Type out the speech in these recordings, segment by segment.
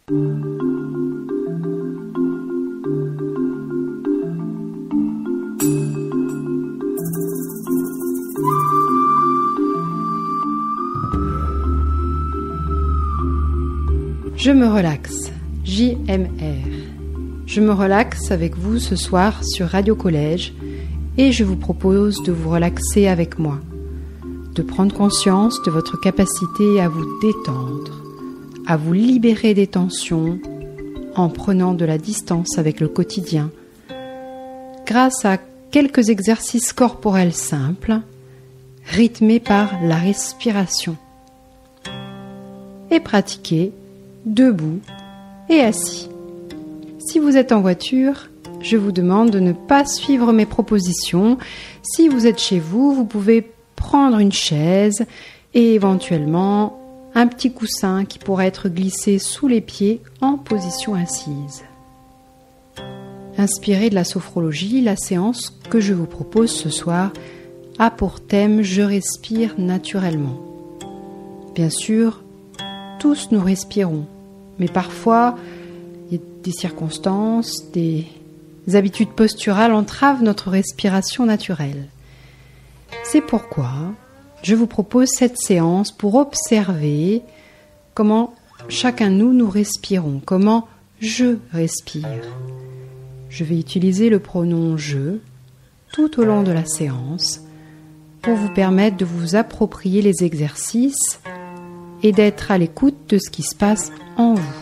Je me relaxe, JMR. Je me relaxe avec vous ce soir sur Radio Collège et je vous propose de vous relaxer avec moi, de prendre conscience de votre capacité à vous détendre, à vous libérer des tensions en prenant de la distance avec le quotidien, grâce à quelques exercices corporels simples, rythmés par la respiration, et pratiqués debout et assis. Si vous êtes en voiture, je vous demande de ne pas suivre mes propositions. Si vous êtes chez vous, vous pouvez prendre une chaise et éventuellement un petit coussin qui pourrait être glissé sous les pieds en position assise. Inspiré de la sophrologie, la séance que je vous propose ce soir a pour thème « Je respire naturellement ». Bien sûr, tous nous respirons, mais parfois, il y a des circonstances, des habitudes posturales entravent notre respiration naturelle. C'est pourquoi je vous propose cette séance pour observer comment chacun de nous respirons, comment je respire. Je vais utiliser le pronom « je » tout au long de la séance pour vous permettre de vous approprier les exercices et d'être à l'écoute de ce qui se passe en vous.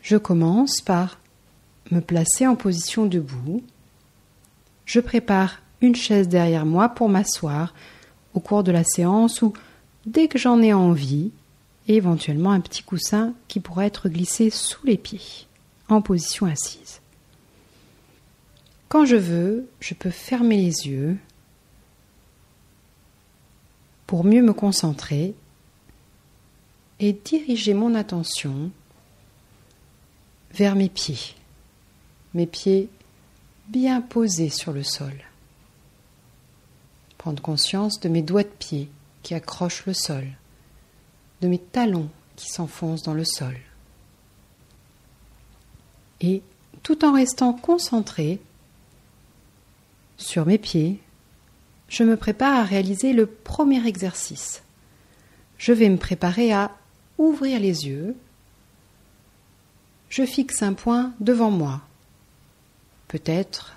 Je commence par me placer en position debout. Je prépare une chaise derrière moi pour m'asseoir au cours de la séance ou dès que j'en ai envie, et éventuellement un petit coussin qui pourrait être glissé sous les pieds, en position assise. Quand je veux, je peux fermer les yeux pour mieux me concentrer et diriger mon attention vers mes pieds bien posés sur le sol. Prendre conscience de mes doigts de pied qui accrochent le sol, de mes talons qui s'enfoncent dans le sol. Et tout en restant concentré sur mes pieds, je me prépare à réaliser le premier exercice. Je vais me préparer à ouvrir les yeux. Je fixe un point devant moi, peut-être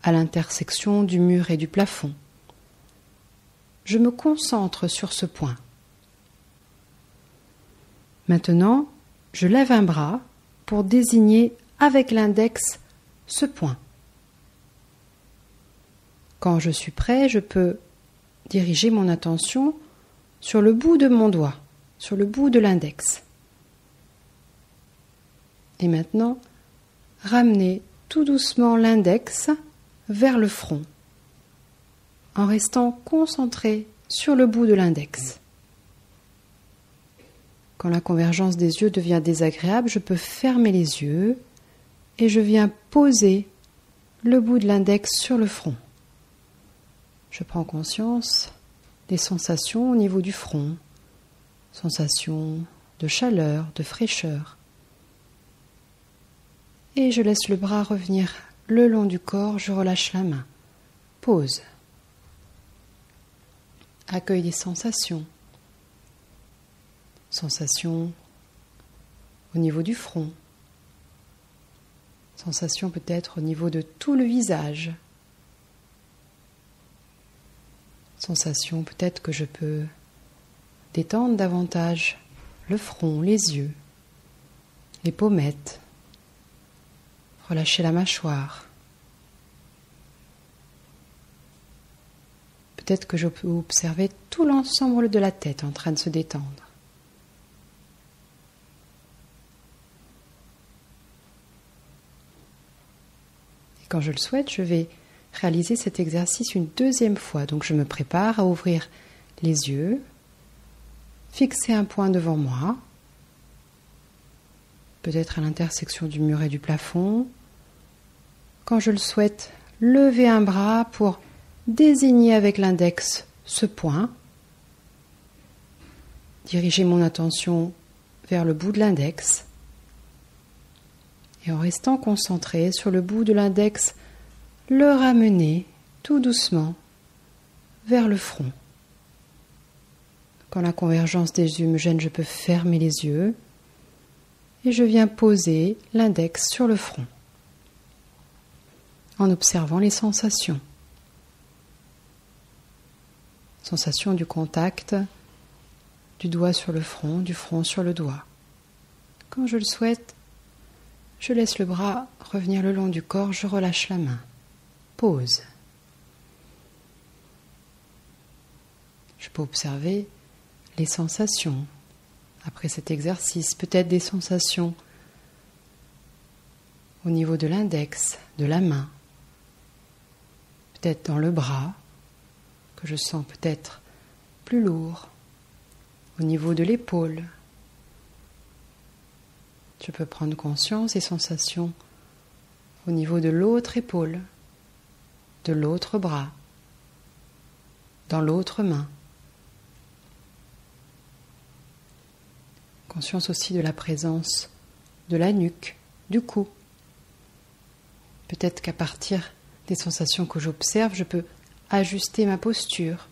à l'intersection du mur et du plafond. Je me concentre sur ce point. Maintenant, je lève un bras pour désigner avec l'index ce point. Quand je suis prêt, je peux diriger mon attention sur le bout de mon doigt, sur le bout de l'index. Et maintenant, ramener tout doucement l'index vers le front, en restant concentré sur le bout de l'index. Quand la convergence des yeux devient désagréable, je peux fermer les yeux et je viens poser le bout de l'index sur le front. Je prends conscience des sensations au niveau du front, sensations de chaleur, de fraîcheur. Et je laisse le bras revenir le long du corps, je relâche la main. Pause. Accueille des sensations. Sensations au niveau du front. Sensations peut-être au niveau de tout le visage. Sensations peut-être que je peux détendre davantage le front, les yeux, les pommettes. Relâcher la mâchoire. Peut-être que je peux observer tout l'ensemble de la tête en train de se détendre. Et quand je le souhaite, je vais réaliser cet exercice une deuxième fois. Donc je me prépare à ouvrir les yeux, fixer un point devant moi, peut-être à l'intersection du mur et du plafond. Quand je le souhaite, lever un bras pour désigner avec l'index ce point diriger mon attention vers le bout de l'index et en restant concentré sur le bout de l'index, le ramener tout doucement vers le front. Quand la convergence des yeux me gêne, je peux fermer les yeux et je viens poser l'index sur le front en observant les sensations. Sensation du contact du doigt sur le front, du front sur le doigt. Quand je le souhaite, je laisse le bras revenir le long du corps, je relâche la main. Pause. Je peux observer les sensations après cet exercice, peut-être des sensations au niveau de l'index, de la main, peut-être dans le bras, que je sens peut-être plus lourd, au niveau de l'épaule. Je peux prendre conscience des sensations au niveau de l'autre épaule, de l'autre bras, dans l'autre main. Conscience aussi de la présence de la nuque, du cou. Peut-être qu'à partir des sensations que j'observe, je peux ajuster ma posture,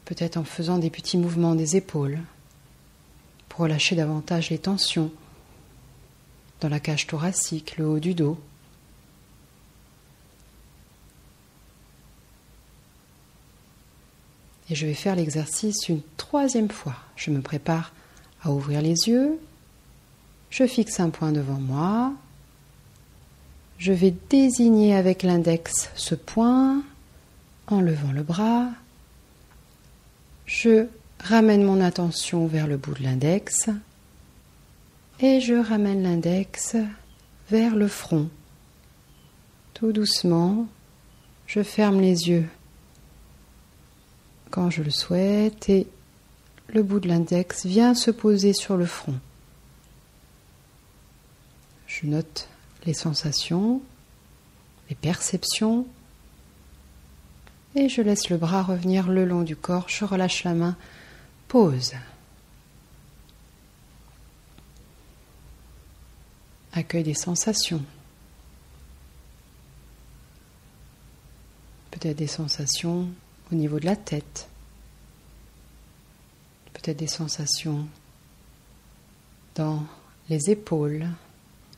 peut-être en faisant des petits mouvements des épaules, pour relâcher davantage les tensions dans la cage thoracique, le haut du dos. Et je vais faire l'exercice une troisième fois. Je me prépare à ouvrir les yeux. Je fixe un point devant moi. Je vais désigner avec l'index ce point en levant le bras. Je ramène mon attention vers le bout de l'index et je ramène l'index vers le front. Tout doucement, je ferme les yeux quand je le souhaite et le bout de l'index vient se poser sur le front. Je note les sensations, les perceptions et je laisse le bras revenir le long du corps, je relâche la main, pause. Accueil des sensations. Peut-être des sensations au niveau de la tête. Peut-être des sensations dans les épaules,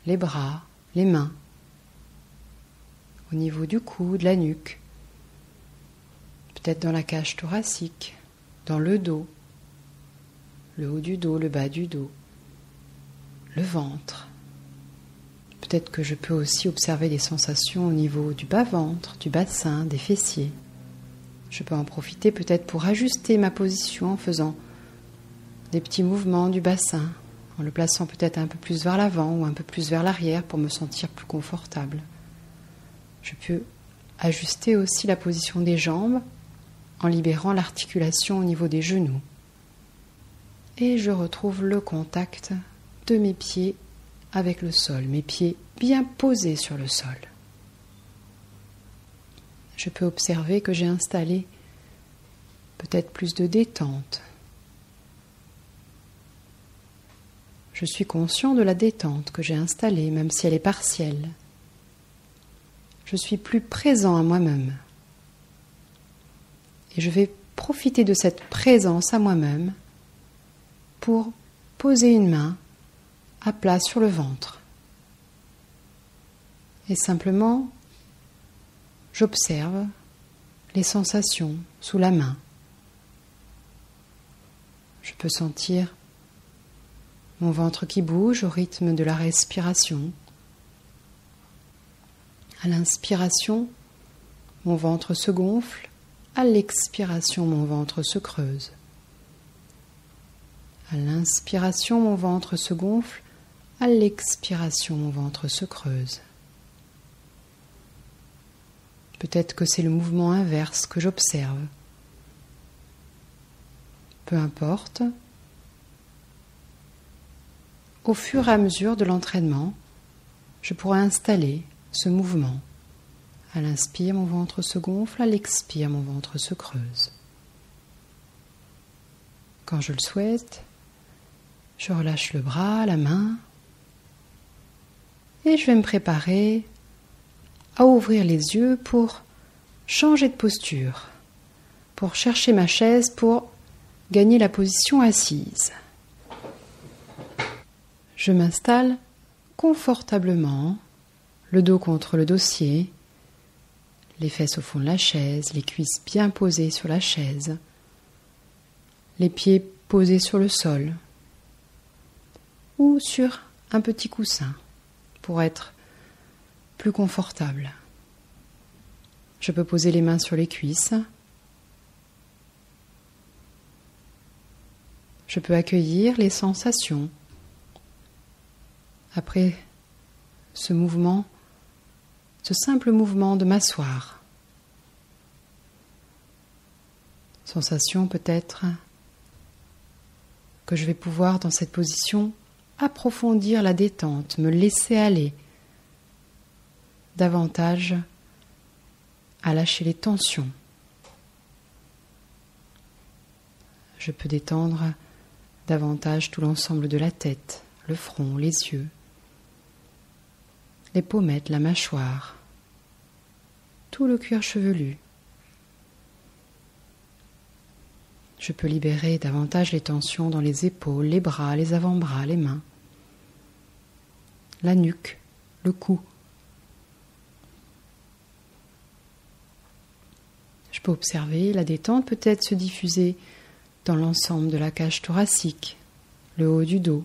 les bras, les mains. Au niveau du cou, de la nuque. Peut-être dans la cage thoracique, dans le dos, le haut du dos, le bas du dos, le ventre. Peut-être que je peux aussi observer des sensations au niveau du bas-ventre, du bassin, des fessiers. Je peux en profiter peut-être pour ajuster ma position en faisant des petits mouvements du bassin, en le plaçant peut-être un peu plus vers l'avant ou un peu plus vers l'arrière pour me sentir plus confortable. Je peux ajuster aussi la position des jambes en libérant l'articulation au niveau des genoux. Et je retrouve le contact de mes pieds avec le sol, mes pieds bien posés sur le sol. Je peux observer que j'ai installé peut-être plus de détente. Je suis conscient de la détente que j'ai installée, même si elle est partielle. Je suis plus présent à moi-même. Et je vais profiter de cette présence à moi-même pour poser une main à plat sur le ventre. Et simplement, j'observe les sensations sous la main. Je peux sentir mon ventre qui bouge au rythme de la respiration. À l'inspiration, mon ventre se gonfle. À l'expiration, mon ventre se creuse. À l'inspiration, mon ventre se gonfle. À l'expiration, mon ventre se creuse. Peut-être que c'est le mouvement inverse que j'observe. Peu importe. Au fur et à mesure de l'entraînement, je pourrai installer ce mouvement. À l'inspire, mon ventre se gonfle, à l'expire, mon ventre se creuse. Quand je le souhaite, je relâche le bras, la main, et je vais me préparer à ouvrir les yeux pour changer de posture, pour chercher ma chaise, pour gagner la position assise. Je m'installe confortablement, le dos contre le dossier, les fesses au fond de la chaise, les cuisses bien posées sur la chaise, les pieds posés sur le sol ou sur un petit coussin pour être plus confortable. Je peux poser les mains sur les cuisses. Je peux accueillir les sensations. Après ce mouvement, ce simple mouvement de m'asseoir. Sensation peut-être que je vais pouvoir dans cette position approfondir la détente, me laisser aller davantage à lâcher les tensions. Je peux détendre davantage tout l'ensemble de la tête, le front, les yeux, les pommettes, la mâchoire, tout le cuir chevelu. Je peux libérer davantage les tensions dans les épaules, les bras, les avant-bras, les mains, la nuque, le cou. Je peux observer la détente peut-être se diffuser dans l'ensemble de la cage thoracique, le haut du dos,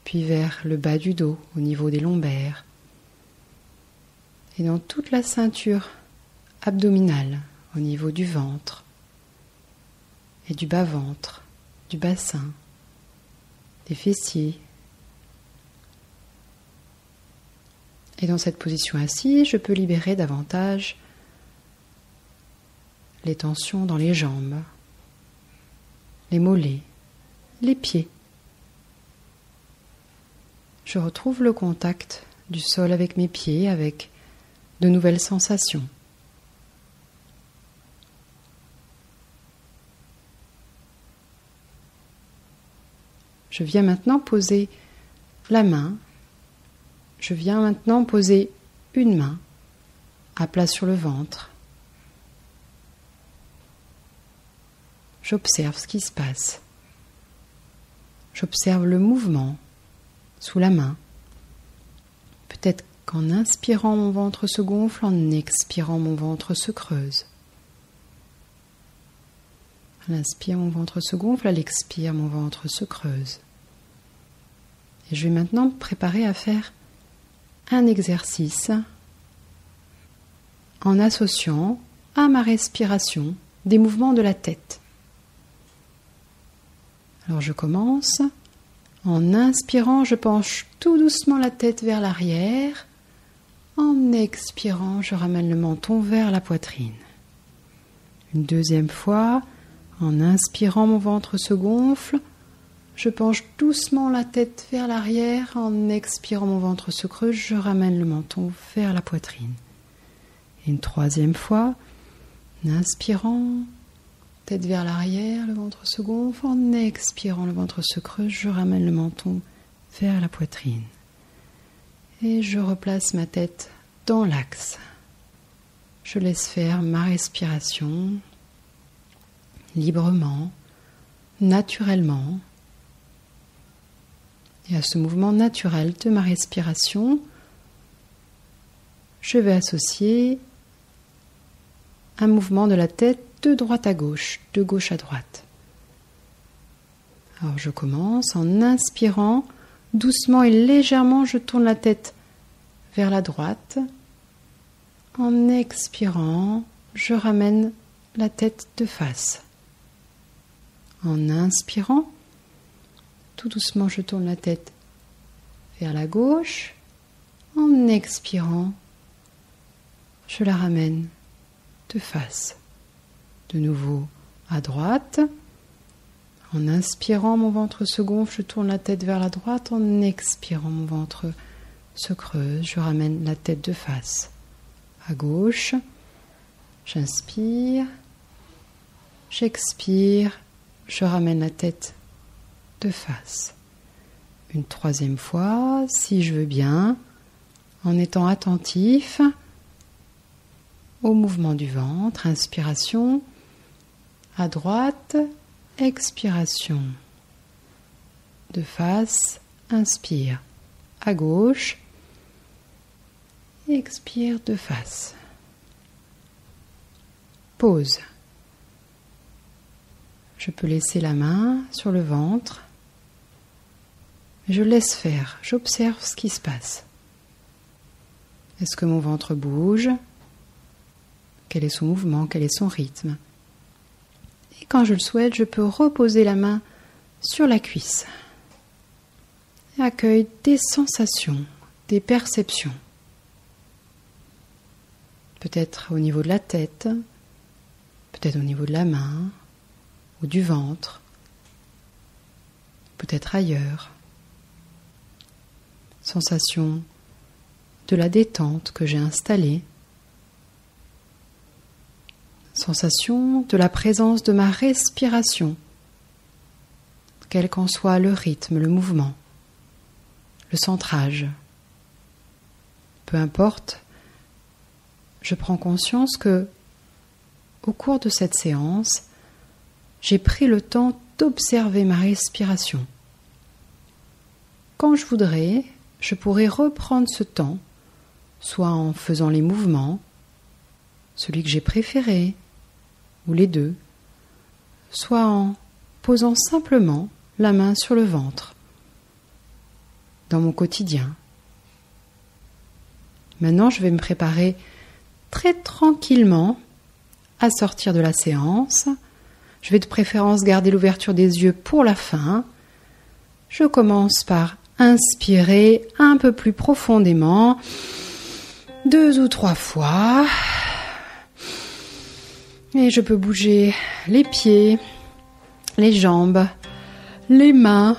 puis vers le bas du dos, au niveau des lombaires, et dans toute la ceinture abdominale, au niveau du ventre et du bas-ventre, du bassin, des fessiers. Et dans cette position assise, je peux libérer davantage les tensions dans les jambes, les mollets, les pieds. Je retrouve le contact du sol avec mes pieds, avec de nouvelles sensations. Je viens maintenant poser la main. Je viens maintenant poser une main à plat sur le ventre. J'observe ce qui se passe. J'observe le mouvement sous la main. Peut-être qu'en inspirant, mon ventre se gonfle, en expirant, mon ventre se creuse. À l'inspire, mon ventre se gonfle, à l'expire, mon ventre se creuse. Et je vais maintenant me préparer à faire un exercice en associant à ma respiration des mouvements de la tête. Alors je commence. En inspirant, je penche tout doucement la tête vers l'arrière. En expirant, je ramène le menton vers la poitrine. Une deuxième fois, en inspirant, mon ventre se gonfle. Je penche doucement la tête vers l'arrière. En expirant, mon ventre se creuse. Je ramène le menton vers la poitrine. Et une troisième fois, en inspirant, tête vers l'arrière, le ventre se gonfle. En expirant, le ventre se creuse. Je ramène le menton vers la poitrine. Et je replace ma tête dans l'axe. Je laisse faire ma respiration librement, naturellement. Et à ce mouvement naturel de ma respiration, je vais associer un mouvement de la tête de droite à gauche, de gauche à droite. Alors je commence en inspirant, doucement et légèrement, je tourne la tête vers la droite. En expirant, je ramène la tête de face. En inspirant, tout doucement, je tourne la tête vers la gauche. En expirant, je la ramène de face. De nouveau à droite. En inspirant, mon ventre se gonfle, je tourne la tête vers la droite. En expirant, mon ventre se creuse, je ramène la tête de face. À gauche, j'inspire. j'expire, je ramène la tête de face. Une troisième fois, si je veux bien, en étant attentif au mouvement du ventre, inspiration, à droite, expiration, de face, inspire, à gauche, expire de face. Pause. Je peux laisser la main sur le ventre. Je laisse faire, j'observe ce qui se passe. Est-ce que mon ventre bouge ? Quel est son mouvement ? Quel est son rythme ? Et quand je le souhaite, je peux reposer la main sur la cuisse. Et accueille des sensations, des perceptions. Peut-être au niveau de la tête, peut-être au niveau de la main ou du ventre, peut-être ailleurs. Sensation de la détente que j'ai installée. Sensation de la présence de ma respiration, quel qu'en soit le rythme, le mouvement, le centrage. Peu importe, je prends conscience que, au cours de cette séance, j'ai pris le temps d'observer ma respiration. Quand je voudrais, je pourrais reprendre ce temps, soit en faisant les mouvements, celui que j'ai préféré, ou les deux, soit en posant simplement la main sur le ventre, dans mon quotidien. Maintenant, je vais me préparer très tranquillement à sortir de la séance. Je vais de préférence garder l'ouverture des yeux pour la fin. Je commence par inspirer un peu plus profondément, 2 ou 3 fois. Et je peux bouger les pieds, les jambes, les mains,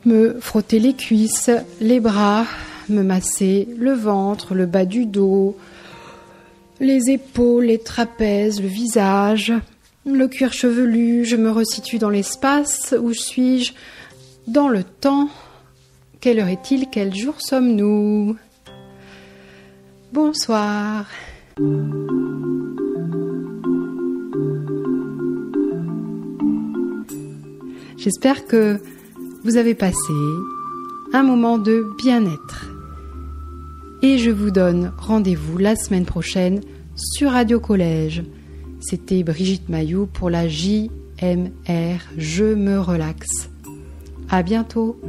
me frotter les cuisses, les bras, me masser le ventre, le bas du dos, les épaules, les trapèzes, le visage, le cuir chevelu. Je me resitue dans l'espace. Où suis-je dans le temps? Quelle heure est-il? Quel jour sommes-nous? Bonsoir. J'espère que vous avez passé un moment de bien-être. Et je vous donne rendez-vous la semaine prochaine sur Radio Collège. C'était Brigitte Mailloux pour la JMR Je me relaxe. À bientôt.